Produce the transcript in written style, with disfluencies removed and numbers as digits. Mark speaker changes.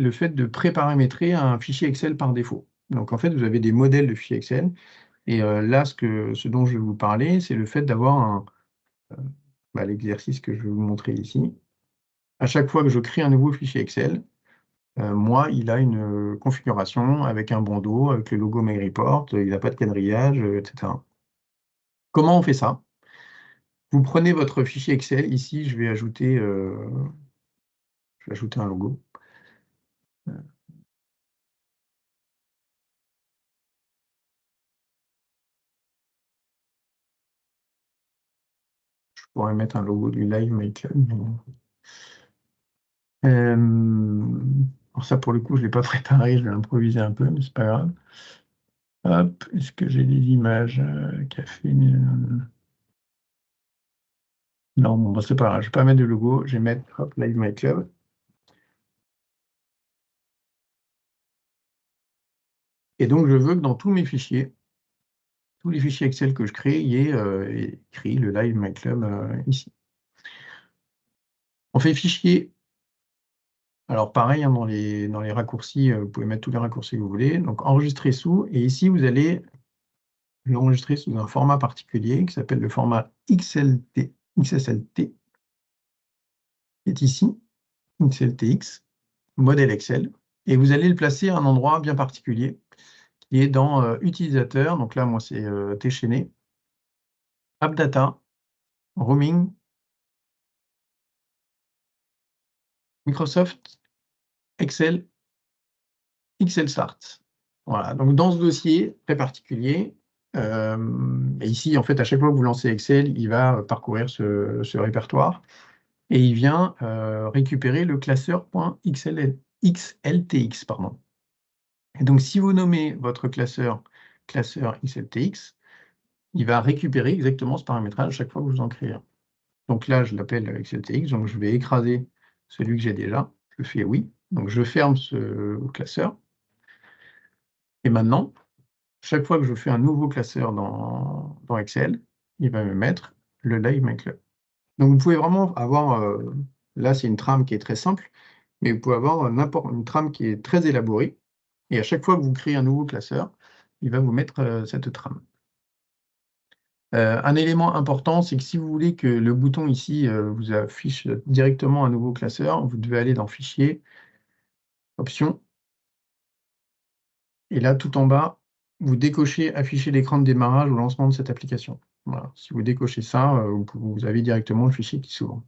Speaker 1: le fait de préparamétrer un fichier Excel par défaut. Donc, en fait, vous avez des modèles de fichiers Excel. Et là, ce dont je vais vous parler, c'est le fait d'avoir l'exercice que je vais vous montrer ici. À chaque fois que je crée un nouveau fichier Excel, moi, il a une configuration avec un bandeau, avec le logo MyReport, il n'a pas de quadrillage, etc. Comment on fait ça? Vous prenez votre fichier Excel. Ici, je vais ajouter un logo. Je pourrais mettre un logo du Live Makeup. Alors ça, pour le coup, je ne l'ai pas préparé, je vais improviser un peu, mais c'est pas grave. Hop, est-ce que j'ai des images café? Non, bon, c'est pas grave, je ne vais pas mettre de logo, je vais mettre hop, Live My Club. Et donc, je veux que dans tous mes fichiers, tous les fichiers Excel que je crée, il y ait écrit le Live My Club ici. On fait fichier. Alors, pareil, hein, dans les raccourcis, vous pouvez mettre tous les raccourcis que vous voulez. Donc, enregistrer sous. Et ici, vous allez l'enregistrer sous un format particulier qui s'appelle le format XSLT, qui est ici, XLTX, modèle Excel. Et vous allez le placer à un endroit bien particulier, qui est dans Utilisateur. Donc là, moi, c'est déchaîné. App Data, Roaming, Microsoft, Excel, Excel Start. Voilà, donc dans ce dossier très particulier, et ici, en fait, à chaque fois que vous lancez Excel, il va parcourir ce répertoire et il vient récupérer le classeur .xltx. Pardon. Et donc, si vous nommez votre classeur XLTX, il va récupérer exactement ce paramétrage à chaque fois que vous en créez un. Donc là, je l'appelle XLTX, donc je vais écraser celui que j'ai déjà. Je fais oui, donc je ferme ce classeur. Et maintenant, chaque fois que je fais un nouveau classeur dans Excel, il va me mettre le Live My Club. Donc vous pouvez vraiment avoir, là c'est une trame qui est très simple, mais vous pouvez avoir une trame qui est très élaborée, et à chaque fois que vous créez un nouveau classeur, il va vous mettre cette trame. Un élément important, c'est que si vous voulez que le bouton ici vous affiche directement un nouveau classeur, vous devez aller dans Fichier, Options, et là tout en bas, vous décochez Afficher l'écran de démarrage au lancement de cette application. Voilà. Si vous décochez ça, vous avez directement le fichier qui s'ouvre.